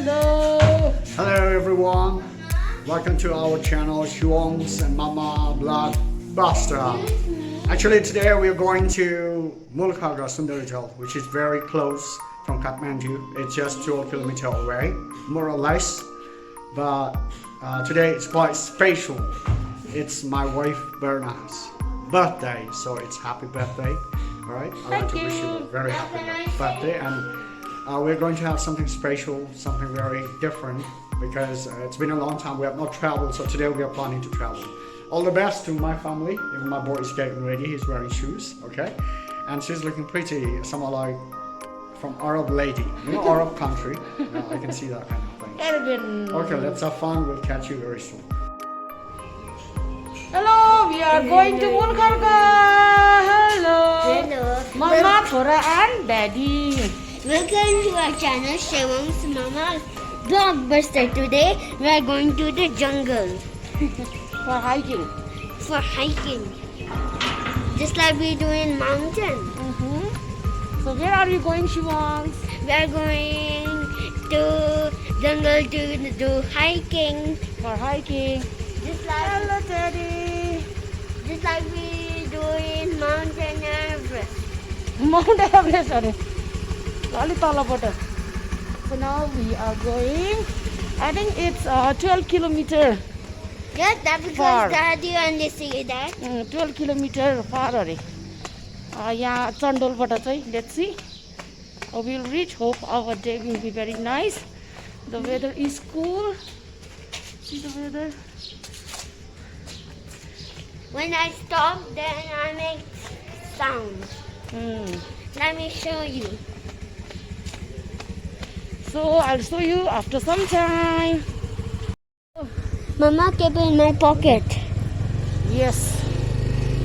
Hello. Hello everyone, welcome to our channel Shuong's and Mama Blockbuster. Actually today we are going to Mulkharga Feeling, which is very close from Kathmandu. It's just 12 kilometers away, more or less. But today it's quite special. It's my wife Berna's birthday, so it's happy birthday. Alright, I'd like to wish you a very happy birthday, and we're going to have something special, something very different, because it's been a long time we have not traveled, so today we are planning to travel. All the best to my family. Even my boy is getting ready, he's wearing shoes, okay? And she's looking pretty, somewhat like from Arab lady, you know, Arab country. I can see that kind of thing. Okay, let's have fun, we'll catch you very soon. Hello, we are going to Mulkharga. Hello. Hello. Mama, Thora and Daddy. Welcome to our channel Shivam's Mama Blockbuster. Today we are going to the jungle For hiking. for hiking. Just like we do in mountain. So where are you going, Shivang? We are going to jungle to do hiking. For hiking. Just like, Hello, Daddy. just like we do in mountain Everest. Mount Everest, are Lali Talapata. So now we are going. I think it's 12 kilometer. Yes, that's because Far. Daddy only see that. 12 kilometer far अरे यहाँ चन्डोलबाट चाहिँ let's see we'll reach. Hope our day will be very nice. The weather is cool. See the weather. When I stop, then I make sound. Let me show you. So I'll show you after some time. Mama, keep it in my pocket. Yes.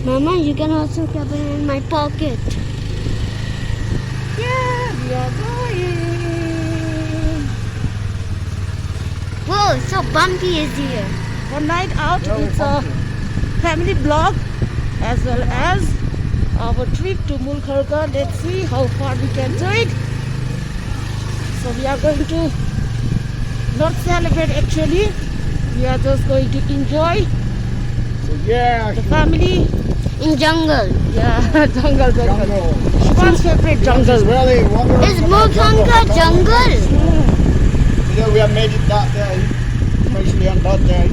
Mama, you can also keep it in my pocket. Yeah, we are going. Whoa, so bumpy is here. One night out, it's a family vlog as well as our trip to Mulkharga. Let's see how far we can do it. So we are going to not celebrate actually. We are just going to enjoy So yeah, the family. In jungle. Yeah, jungle. jungle. Shivan's favorite jungle. It's really wonderful. Is Mulkharga jungle? Today we have made it that day, especially on that day.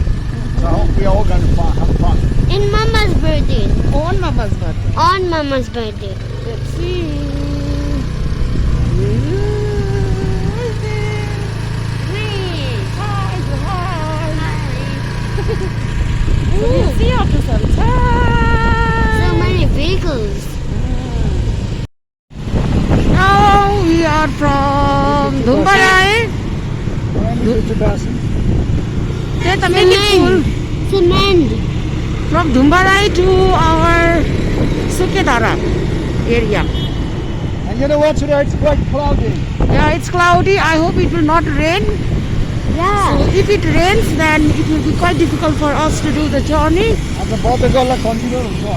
So I hope we all going to have fun. In Mama's birthday. On Mama's birthday. On Mama's birthday. Let's see. So we'll see after some time. So many vehicles. Now we are from Dhumbarai. That's a make it cool. Cement. From Dhumbarai to our Sukedara area. And you know what, today it's quite cloudy. Yeah, it's cloudy. I hope it will not rain. Yeah. So if it rains, then it will be quite difficult for us to do the journey. And the boat will consider also,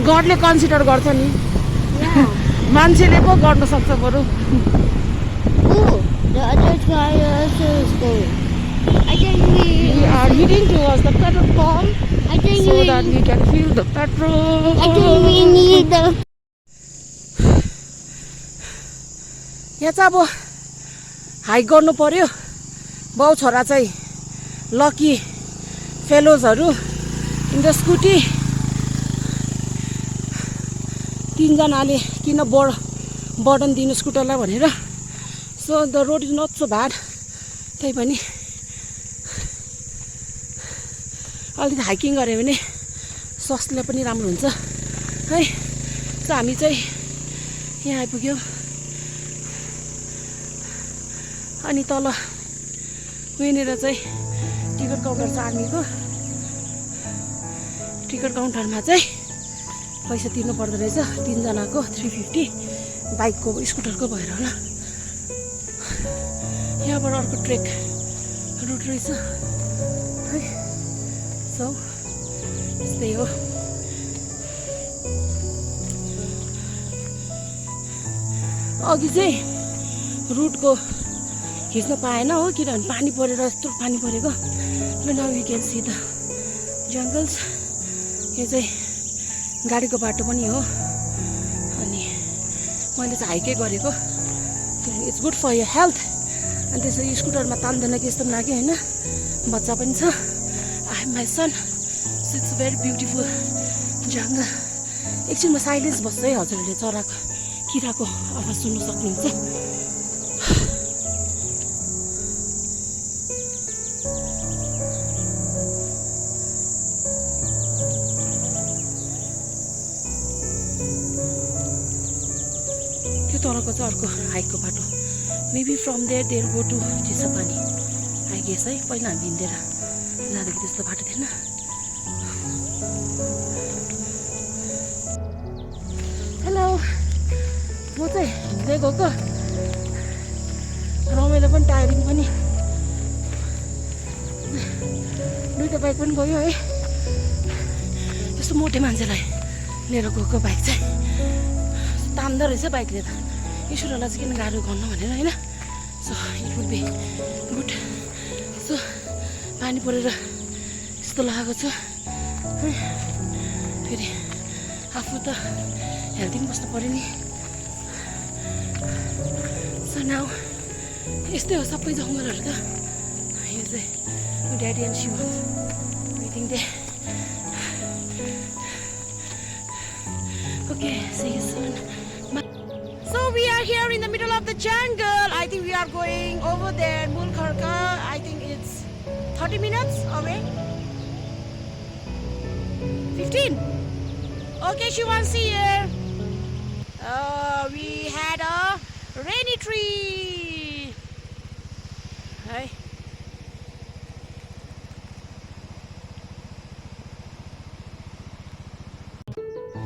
Godले consider गर्छ नि Yeah. मान्छेले पो गर्न सक्छ बरु. Oh, the other guy also is going. I think We are heading towards the petrol pump I think so we, that we can fill the petrol. I think we need the. यहाँ चाहिँ अब hike गर्नु पर्यो. बाउ छोरा चाहिँ lucky फेलोजहरू in the scooty. तीनजनाले किन burden दिनु स्कुटरलाई भनेर. So the road is not so bad. त्यही पनि अलिकति हाइकिङ गऱ्यो भने स्वास्थ्यलाई पनि राम्रो हुन्छ है. सो हामी चाहिँ यहाँ आइपुग्यौँ. अनि तल उयोनिर चाहिँ टिकट काउन्टर छ आर्मीको. टिकट काउन्टरमा चाहिँ पैसा तिर्नु पर्दो रहेछ. तीनजनाको 350. बाइकको स्कुटरको भएर होला. यहाँबाट अर्को ट्रेक रुट रहेछ है. सो त्यस्तै हो. अघि चाहिँ रुटको खिच्न पाएन हो किनभने पानी परेर यस्तो पानी परेको now you can see the जङ्गल्स यो चाहिँ गाडीको बाटो पनि हो अनि मैले चाहिँ हाइकै गरेको it's good for year health अनि त्यसरी स्कुटरमा तान्दैन कि यस्तो पनि लाग्यो होइन बच्चा पनि छ I have my son so it's very beautiful jungle एकछिनमा साइलेन्स बस्छ है हजुरहरूले चराको किराको आवाज सुन्नु सक्नुहुन्छ त्यो तलको चाहिँ अर्को हाइकको बाटो maybe from there go to Chisapani I guess है पहिला हामी हिँडेर जाँदाखेरि त्यस्तो बाटो थिएन हेलो म चाहिँ हिँड्दै गएको रमाइलो पनि टायरिङ पनि दुईवटा बाइक पनि गयो है यस्तो मोटे मान्छेलाई लिएर गएको बाइक चाहिँ तान्दो रहेछ बाइकले त ईश्वरलाई चाहिँ किन गाह्रो गर्नु भनेर होइन so it will be good so पानी परेर यस्तो लागेको छ फेरि आफू त हेल्दी पनि बस्नु पऱ्यो नि सो नाउ यस्तै हो सबै जङ्गलहरू त यो चाहिँ daddy and Shiva waiting they okay see you soon So we are here in the middle of the jungle. I think we are going over there, Mulkharga. I think it's 30 minutes away. 15. Okay, she wants to see here. We had a rainy tree. Hi.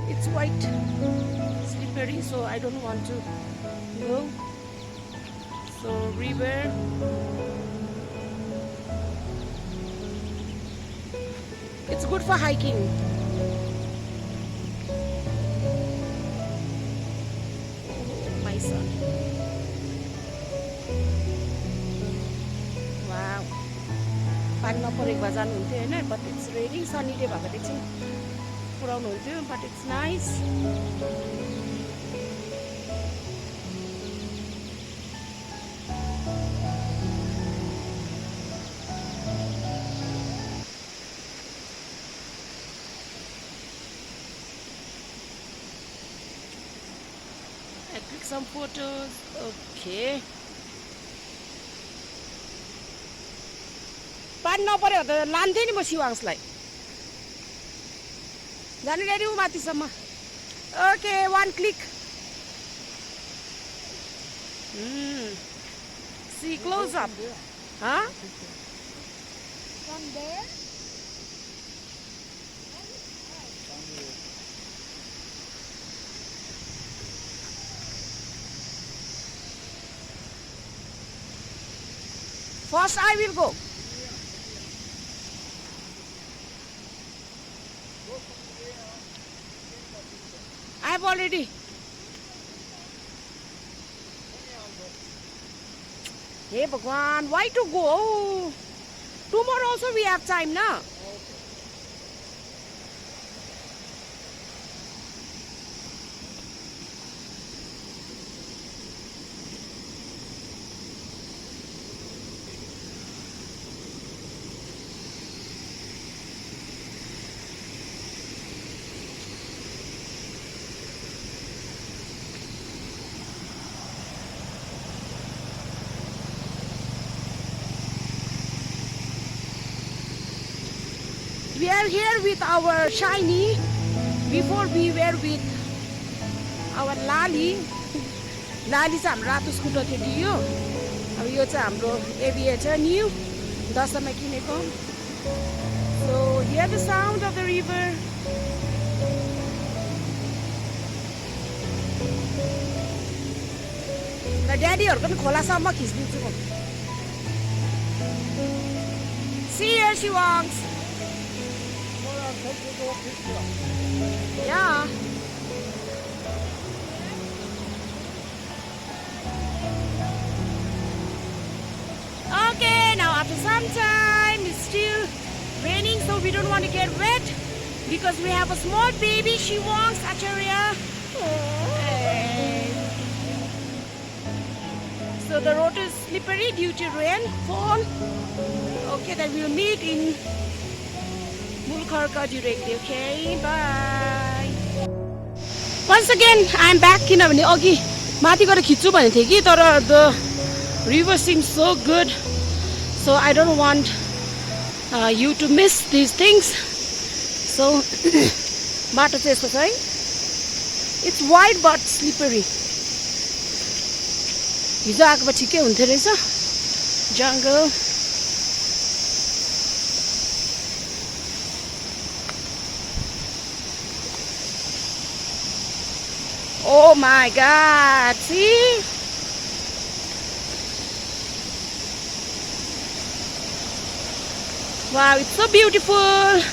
It's white. Slippery, so I don't want to go. So river. It's good for hiking. Oh, my son. Wow. पानी नपरेको भए जानुहुन्थ्यो होइन but it's raining sunny day भएको चाहिँ पुऱ्याउनुहुन्थ्यो but it's nice. I click some photos. Okay. पानी नपऱ्यो त लान्थेँ नि म शिवांशलाई जानु रेडी ऊ माथिसम्म okay one click see close up From there? First I will go. I have already. Hey Bhagwan, why to go? Tomorrow also we have time, na? We are here with our Shiny. Before we were with our Lali. Lali चाहिँ हाम्रो रातो scooter थियो दियो अब यो चाहिँ हाम्रो aviator new दसैँमा किनेको So hear the sound of the river. र ड्याडीहरुको पनि खोलासम्म खिच्दिन्छु म See here she walks. Yeah. sometime. It's still raining, so we don't want to get wet because we have a small baby. She wants Acharya. So the road is slippery due to rainfall. Okay, then we'll meet in Mulkharga directly. Okay, bye. Once again, I'm back. किनभने अघि माथि गएर खिच्छु भनेको थिएँ कि तर the river seems so good, so I don't want you to miss these things. So बाटो चाहिँ यस्तो छ है. It's wide but slippery. हिजो आएको ठिकै हुन्थ्यो रहेछ. Jungle. Oh my God, see? Wow, it's so beautiful.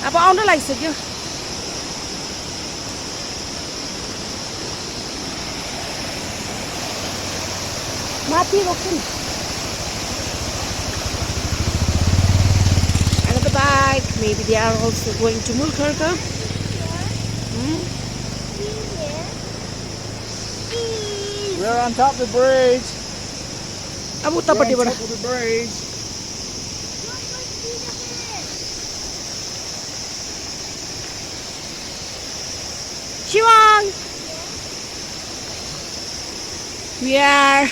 अब आउन लागिसक्यो. माथि रोक्छु नि. Another bike. Maybe they are also going to Mulkharga. We're on top of the bridge. अब We're on उतापट्टिबाट. top of the bridge. Shivang! We are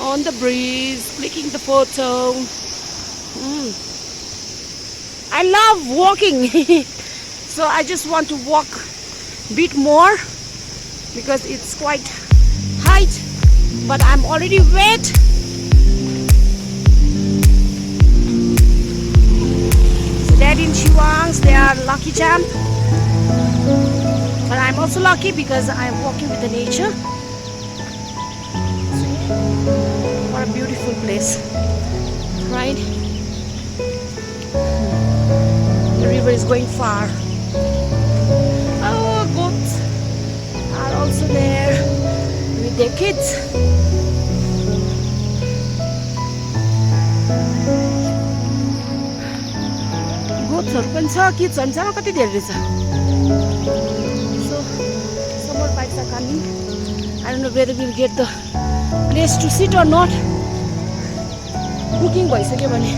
on the breeze, clicking the photo. I love walking, so I just want to walk a bit more because it's quite height, but I'm already wet. So Daddy and Shivangs, they are lucky champ. But I'm also lucky because I'm walking with the nature. What a beautiful place, right? The river is going far. Oh, goats are also there with their kids. Goatsहरू पनि छ, kidsहरू पनि छ, कति धेरै रहेछ. More bikes are coming. I don't know whether we'll get the place to sit or not. Booking भइसक्यो भने.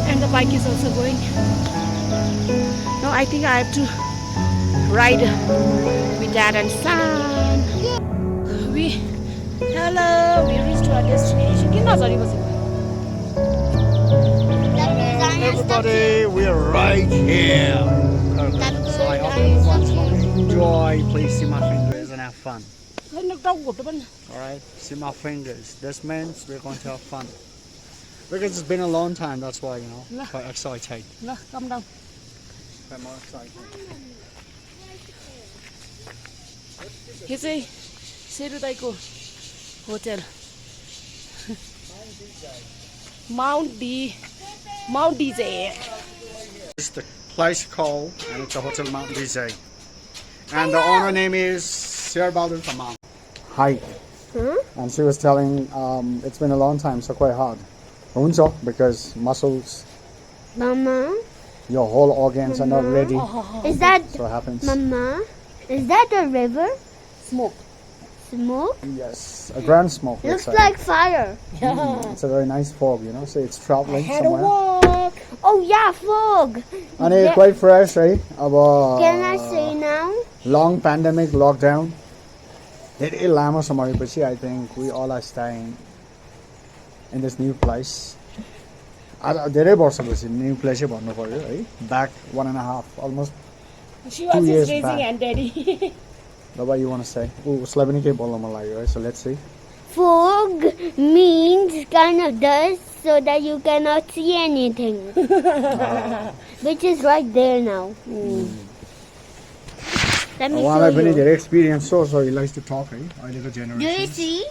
And the bike is also going. Now I think I have to ride with Dad and son. Hello, we reached our destination. किन नझरी बसेको? Everybody, we're right here. So I hope everyone's going to enjoy. Please see my fingers and have fun. Alright, see my fingers. This means we're going to have fun. Because it's been a long time, that's why, you know, quite excited. No, come down. Quite more excited. यो चाहिँ शेरू दाइको hotel. Mount DJ. This is the place called, and it's a Hotel Mount DJ. And the owner name is Sir Baldur Tamam. Hi. And she was telling it's been a long time, so quite hard. Also, because muscles, Mama, your whole organs are not ready. is that So it happens. Mama? Is that a river? Smoke. Smoke? Yes, a grand smoke. Looks let's say. like fire. It's a very nice fog, you know, so it's traveling Had a somewhere. walk. Oh yeah, fog. And it's quite fresh, right? About Can I say now? long pandemic lockdown. It lama samaripachi, I think we all are staying in this new place. धेरै वर्षपछि new place भन्नु पर्यो है. Back 1.5, almost. She was 2 years just raising back. and Daddy. What you want to say? Oh, उसलाई पनि केही बोल्न मन लाग्यो है. So let's see. Fog means kind of dust so that you cannot see anything. Which is right there now. Let me show उहाँलाई पनि you. धेरै experience so he likes to talk है. अहिलेको Do you generation. see?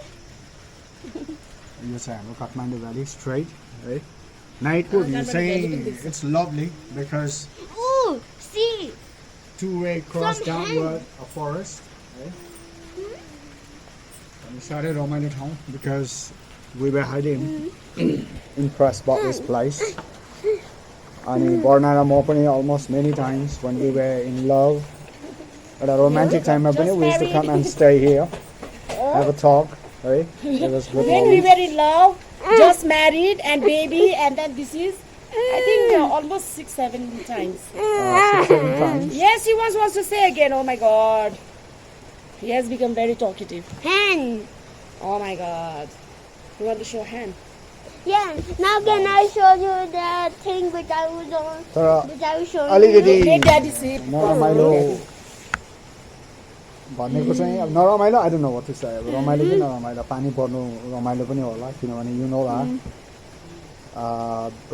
यो चाहिँ हाम्रो Kathmandu valley straight है नाइटको view चाहिँ it's lovely because Oh, see. two-way cross Some downward a forest है अनि साह्रै रमाइलो ठाउँ because we were highly impressed by this place अनि Barna र म पनि almost many times when we were in love at a romantic time पनि we used to come and stay here have a talk right it was good When we were in love, just married and baby, and then this is, I think, almost 6-7 times. 6-7 times Yes, he wants to say again. Oh my God, he has become very talkative. Hand. Oh my God, you want to show hand? Yeah. Now can I show you the thing which I was on? तर Which I was showing अलिकति Let daddy see. नरमाइलो भनेको चाहिँ अब नरमाइलो I don't know what to say अब रमाइलो कि नरमाइलो पानी पर्नु रमाइलो पनि होला किनभने you know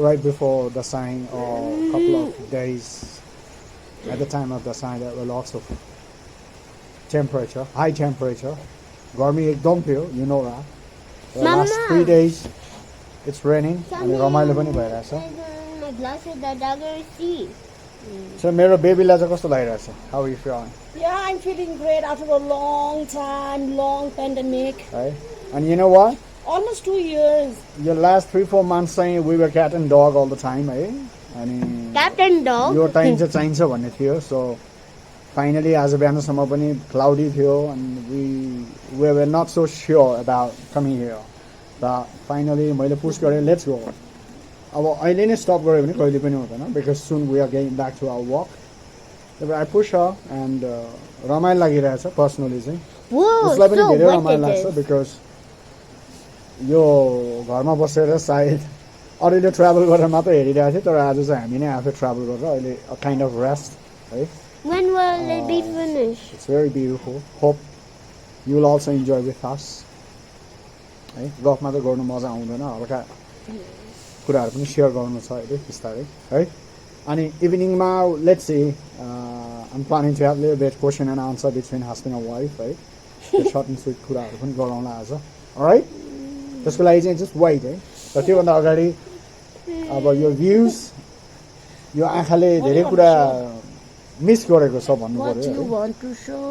right before the sign or couple of days at the time of the sign there were lots of temperature high temperature गर्मी एकदम थियो you know that the last 3 days it's raining अनि रमाइलो पनि भइरहेछ my glasses that I can see. so मेरो बेबीलाई चाहिँ कस्तो लागिरहेछ how are you feeling Yeah, I'm feeling great after a long time, long pandemic. है and you know what Almost 2 years. your last 3-4 months चाहिँ we were cat and dog all the time है अनि Cat and dog. Yo time चाहिँ चाहिन्छ भन्ने थियो so finally आज बिहानसम्म पनि क्लाउडी थियो and we were not so sure about coming here र फाइनली मैले पुश गरेँ लेट्स गो अब अहिले नै स्टप गऱ्यो भने कहिले पनि हुँदैन because soon we are getting back to our walk I push end रमाइलो लागिरहेछ पर्सनली चाहिँ Whoa, उसलाई पनि so धेरै wet रमाइलो it लाग्छ is. बिकज यो घरमा बसेर सायद अरूले ट्राभल गरेर मात्रै हेरिरहेको थियो तर आज चाहिँ हामी नै आफै ट्राभल गरेर अहिले अ काइन्ड अफ रेस्ट है When will it be finished? It's very beautiful hope you will also enjoy with us है गफ मात्रै गर्नु मजा आउँदैन हल्का कुराहरू पनि सेयर गर्नु छ अहिले बिस्तारै है अनि इभिनिङमा let's see I'm planning to have little bit question and answer between husband and wife है त्यो सर्ट एन्ड स्विट कुराहरू पनि गराउँला आज राइट त्यसको लागि चाहिँ जस्ट वाइट है र त्योभन्दा अगाडि अब यो भ्युज यो आँखाले धेरै कुरा मिस गरेको छ भन्नु What पऱ्यो you है want to show?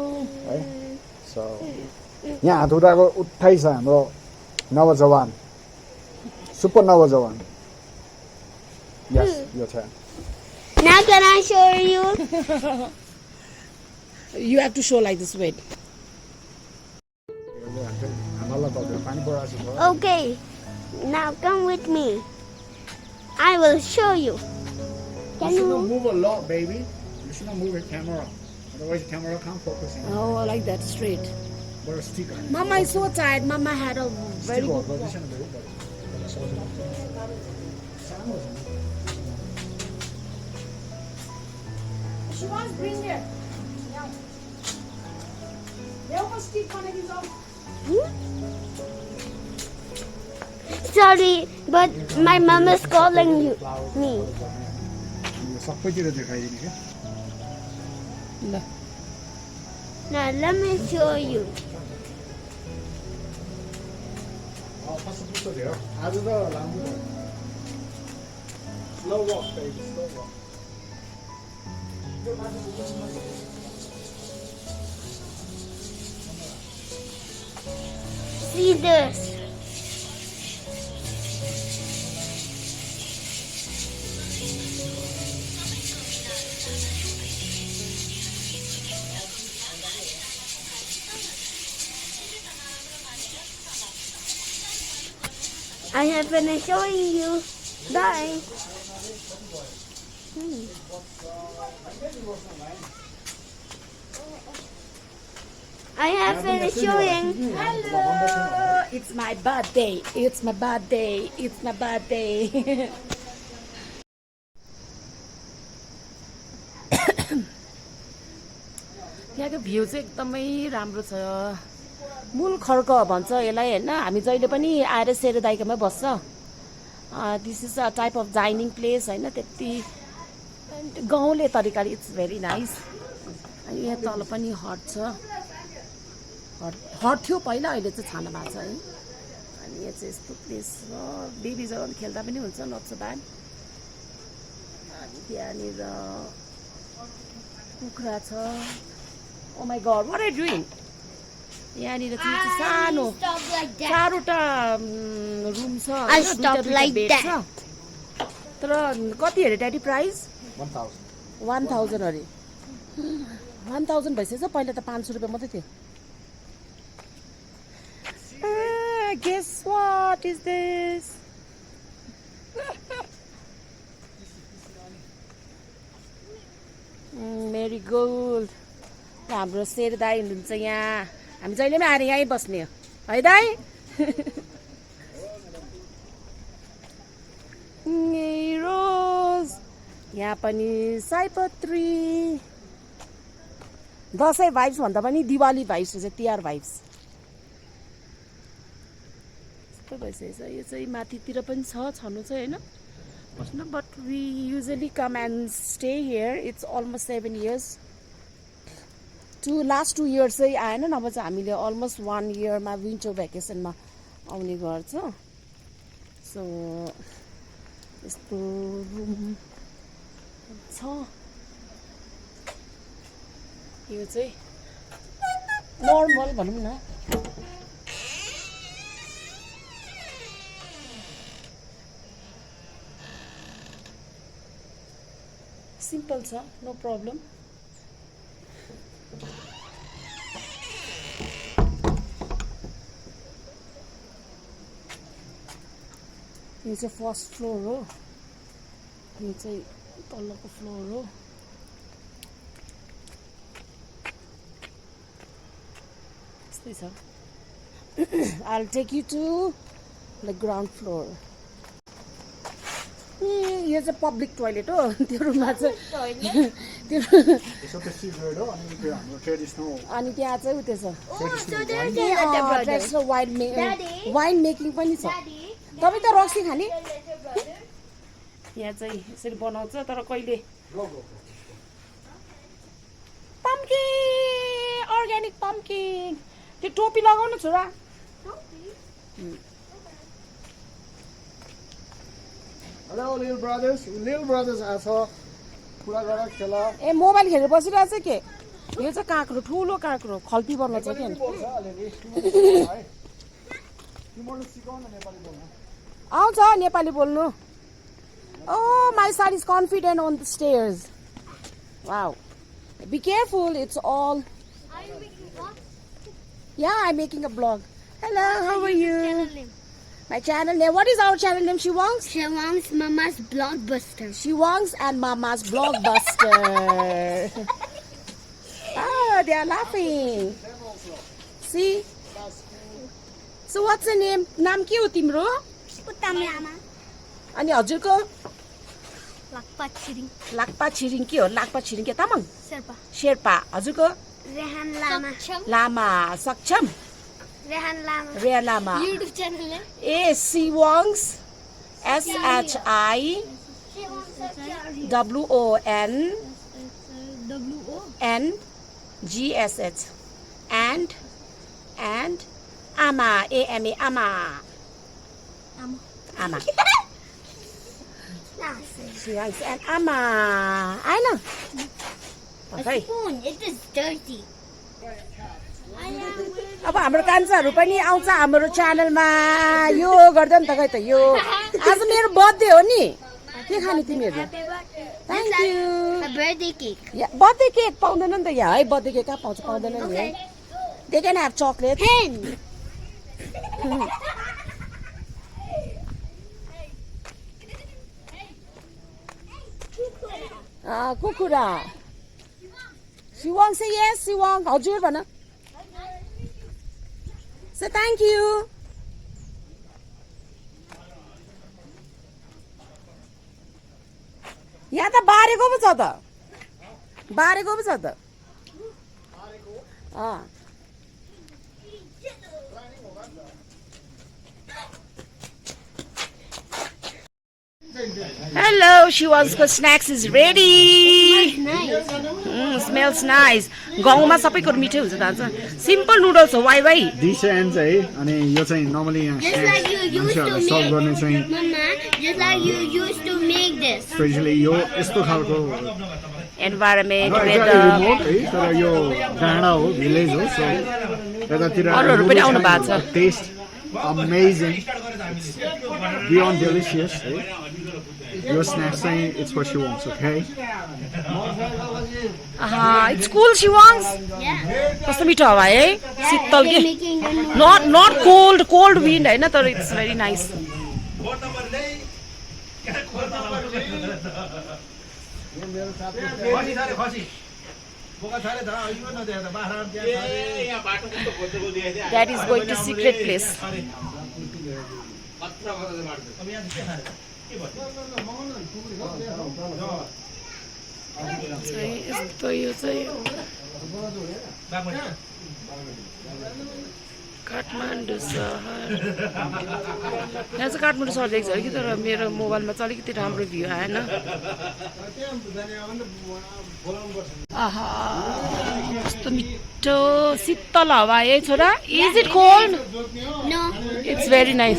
है सो यहाँ हात उठाएको उठाइ छ हाम्रो नवजवान सुपर नवजवान यस यो छ Now can I show you? You have to show like this. Wait. पानी पराएको छ Okay. Now come with me. I will show you. You Can should not you? move a lot, baby. You should not move your camera. Otherwise, the camera can't focus in. Oh, like that straight. Or a sticker. Mama is so tired. Mama had a very Sticker, good. but this is not very good. She wants to bring it. Yeah. They almost stick on it. Sorry, but my mom is calling you. Me. यो सबैतिर देखाइदिने क्या No. Now let me show you. कस्तो कस्तो थियो आज त लामो भयो slow वक baby स्लो वक See this. I have finished showing you. Bye. I have finished showing. Hello. It's my birthday. It's my birthday. It's my birthday. यहाँको भ्यू चाहिँ एकदमै राम्रो छ मूलखर्क भन्छ यसलाई होइन हामी जहिले पनि आएर सेरो दाइकोमा बस्छ this is a type of dining place होइन त्यति गाउँले तरिकाले इट्स भेरी नाइस अनि यहाँ तल पनि हट छ हट थियो पहिला अहिले चाहिँ छाना भएको छ है अनि यहाँ चाहिँ यस्तो प्लेस हो बेबीजहरू खेल्दा पनि हुन्छ नट सो ब्याड अनि त्यहाँनिर कुखुरा छ ओ माई गड व्हाट आर यु डुइङ यहाँनिर चाहिँ सानो Stop like that. चारवटा रुम छ I होइन, stop दुईटा दुईटा like बेड that. छ तर कति अरे ड्याडी प्राइस 1,000. 1000 अरे 1000 भइसकेछ पहिला त 500 रुपियाँ मात्रै थियो guess what is this marigold हाम्रो शेर दाई हुनुहुन्छ यहाँ हामी जहिले पनि आएर यहीँ बस्ने हो है दाई रोज यहाँ पनि सयपत्री दसैँ भाइब्स भन्दा पनि दिवाली भाइब्स हुन्छ तिहार भाइब्स यस्तो भइसकेछ यो चाहिँ माथितिर पनि छ छनु चाहिँ होइन बस्नु but we usually come and stay here it's almost 7 years last 2 years चाहिँ आएन नभए चाहिँ हामीले अलमोस्ट 1 yearमा विन्टर भ्याकेसनमा आउने गर्छ सो यस्तो रुम छ यो चाहिँ नर्मल भनौँ न सिम्पल छ नो प्रब्लम यो चाहिँ फर्स्ट फ्लोर हो यो चाहिँ तल्लोको फ्लोर हो यस्तै छ I'll take you to the ground floor यो चाहिँ पब्लिक टोइलेट हो त्यो रुममा चाहिँ त्यो It's okay, cigarette, हो अनि त्यो हाम्रो ट्रेडिसनल अनि त्यहाँ चाहिँ उतै छ Daddy. Traditional Daddy. Wine making पनि छ Daddy. तपाईँ त रक्सी खाने Little brother. यहाँ चाहिँ यसरी बनाउँछ तर कहिले Go. पम्किन अर्ग्यानिक पम्किन त्यो टोपी लगाउनु छोरा Hello, little brothers. Little brothers आछ कुरा गर खेल ए मोबाइल खेलेर बसिरहेको छ के यो चाहिँ काँक्रो ठुलो काँक्रो खल्ती बन्नु छ के बोल्छ अलिअलि है तिमीले सिकाउन नेपाली बोल्न आउँछ नेपाली बोल्नु ओ माई son is confident on the stairs wow be careful it's all Are you making vlog? yeah I'm making a blog hello how are you Channel name. my channel name what is our channel name Shiwang's Shawang's Mama's Blockbuster. Shiwang's and Mama's Blockbuster ah they are laughing see so what's the name नाम के हो तिम्रो Utami Ama. अनि हजुरको Lakpa Chiring. Lhakpa Chhiring के हो लाक्पा छिरिङ के Tamang Serpa. Sherpa हजुरको Rehan Lama. लामा सक्षम Rehan Lama. रेया Lama YouTube channel name. A Shiwang's SHIWONGSH and Ama AMA Ama Ama Shiwang's and Ama I know okay Spoon. It is dirty. अब हाम्रो कान्छाहरू पनि आउँछ हाम्रो च्यानलमा यो गर्दा नि त खै त यो आज मेरो बर्थडे हो नि के खाने तिमीहरू thank you A birthday cake. Birthday cake पाउँदैन नि त यहाँ है बर्थडे केक कहाँ पाउँछ पाउँदैन नि है दे क्यान ह्याभ चक्लेट Hen. कुखुरा Shiwang say yes Shiwang हजुर भन say thank you यहाँ त बारेको पो छ त बारेको पो छ त Hello, Shiwang's snacks is ready. Nice. smells nice. गाउँमा सबैको मिठै हुन्छ दाजु. Simple noodles हो why? Decent है अनि यो चाहिँ normally यहाँ Just like you used to मान्छेहरूलाई सर्भ गर्ने make, चाहिँ Mama, just like you used to make this. Specially यो यस्तो खालको Environment, रिमोट weather. है तर यो डाँडा हो भिलेज हो सो यतातिर अरूहरू पनि आउनु भएको छ. टेस्ट अमेजिङ बियोन्ड डेलिसियस है यो स्न्याक्स चाहिँ it's for C wants okay It's cool she wants. Yeah. कस्तो मिठो हावा है शीतल They're के making the noodles. not cold wind हैन तर it's very nice. That is going to secret place. यस्तो यो चाहिँ काठमाडौँ सहर यहाँ चाहिँ काठमाडौँ सहर देख्छ कि तर मेरो मोबाइलमा चाहिँ अलिकति राम्रो भ्यू आएन आहा कस्तो मिठो शीतल हावा है छोरा is it cold No. It's very nice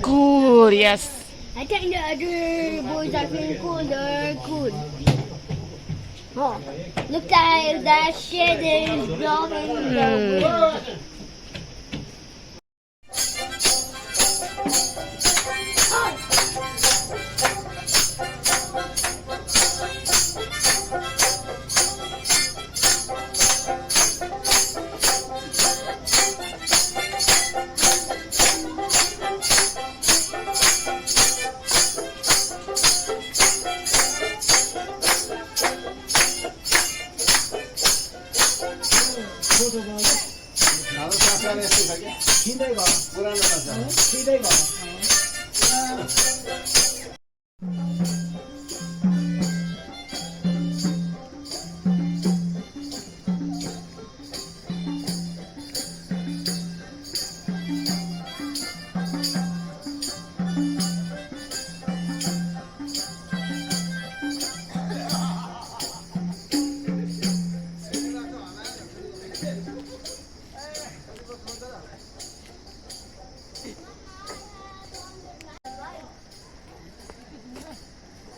कुल yes I think the other boys are feeling colder. Cool. Oh, look at that shit is blowing the wind.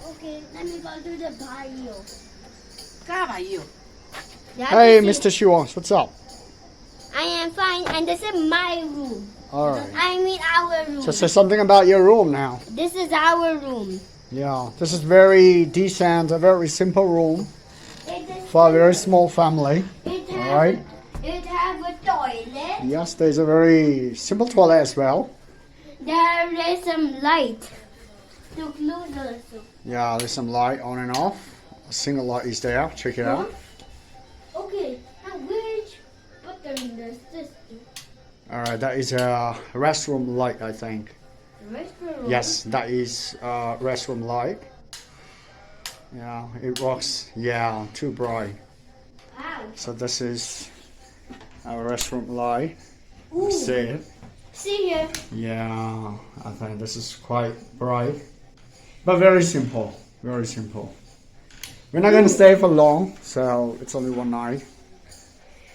Okay, let me go to the bio. कहाँ भाइ यो Hey Mr. Shiwons, what's up? I am fine, and this is my room. Alright. I mean our room. So say something about your room now. This is our room. Yeah, this is very decent, a very simple room It is for a very small family. It has, Alright. It has a toilet. Yes, there's a very simple toilet as well. There is some light to close also. Yeah, there's some light on and off. A single light is there. Check it out. Okay, now which button does this do? Alright, that is a restroom light, I think. Restroom. Yes, that is a restroom light. Yeah, it works. Yeah, too bright. Wow. So this is our restroom light. Ooh. See it? See here. Yeah, I think this is quite bright. But very simple. Very simple. We're not going to stay for long, so it's only one night.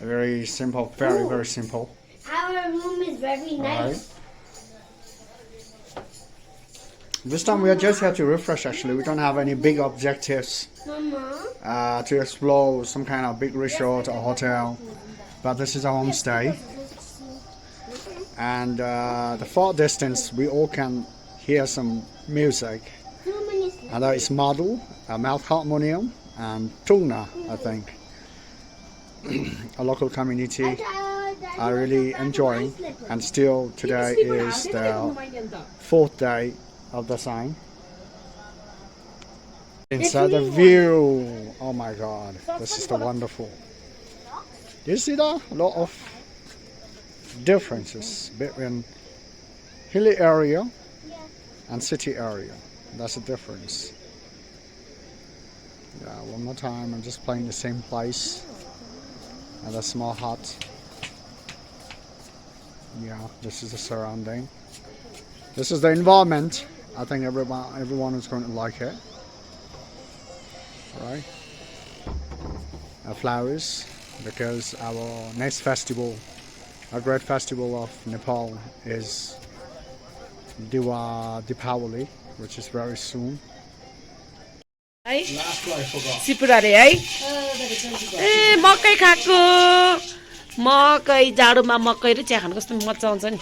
Very simple, very simple. Our room is very nice. Alright. This time we are just here to refresh actually. We don't have any big objectives Mama. to explore some kind of big resort or hotel. But this is a homestay. And the far distance we all can hear some music. And that is Madu, a mouth harmonium, and Tuna, I think. A local community are really enjoying. And still today is the fourth day of the sign. Inside the view, oh my god, this is the wonderful. Do you see that? A lot of differences between hilly area and city area. That's the difference. Yeah, one more time, I'm just playing the same place at a small hut. Yeah, this is the surrounding. This is the environment. I think everyone is going to like it. Right? flowers because our next festival, a great festival of Nepal, is Deepavali, which is very soon. है Last one I forgot. सिपुरारे है ए मकै खाएको मकै जाडोमा मकै र chia खानु कस्तो मजा आउँछ नि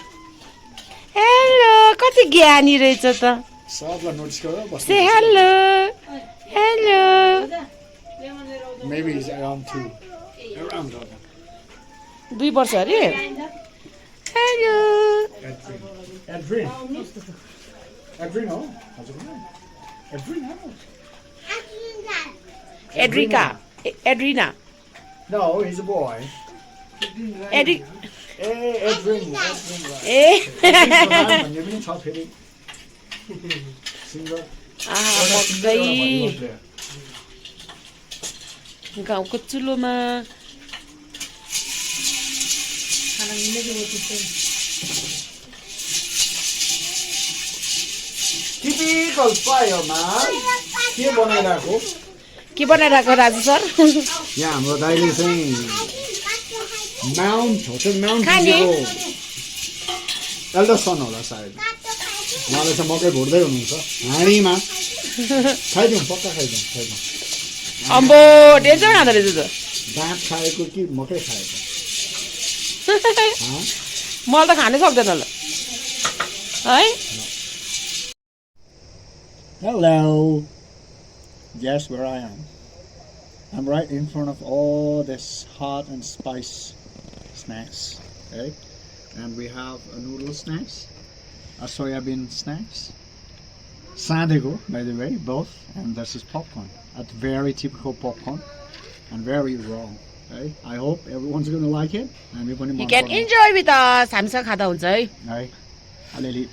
हेलो कति ज्ञानी रहेछ त सबलाई notice गरेर बस्नु. से hello hello Maybe he's around 2. Around that. 2 वर्ष अरे hello Edwin. Edwin, oh. Edwin, oh. एड्रिका एड्रिना No, he's a boy. एड्रि Hey, Edwin. ए भन्ने पनि छ फेरि. Singer. मकै गाउँको चुलोमा Typical fireman. के बनाइरहेको? के बनाइरहेको राजु सर यहाँ हाम्रो दाइले चाहिँ माउन्ट होटल माउन्ट खाने? एल्डर सन होला सायद. उहाँले चाहिँ मकै भुट्दै हुनुहुन्छ हाँडीमा. खाइदिउँ पक्का खाइदिउँ. अम्बो डेन्जर खाँदो रहेछ त दाँत खाएको कि मकै खाएको? मलाई त खानै सक्दैन ल है Hello. Guess where I am? I'm right in front of all this hot and spice snacks, okay? And we have a noodle snacks, a soybean snacks, sadego, by the way, both, and this is popcorn. A very typical popcorn and very raw. Okay? I hope everyone's gonna like it. And we're gonna You can enjoy with us हामीसँग खाँदा हुन्छ है है अलिअलि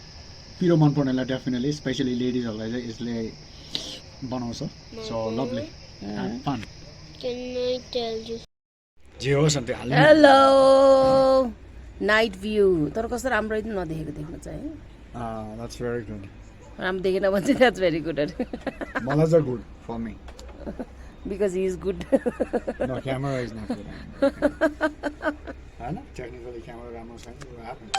पिरो मन पर्नेलाई definitely specially लेडिजहरूलाई चाहिँ यसले बनाउँछ so lovely fun Can I tell you? जे होस् अन्त हाल्नु हेलो नाइट भ्यू तर कस्तो राम्रो नदेखेको देख्नु चाहिँ है द्याट्स भेरी गुड राम्रो देखेन भने चाहिँ द्याट्स भेरी गुड अरे मलाई चाहिँ good for me because he is good no camera is not good हैन टेक्निकली क्यामेरा राम्रो छैन what happens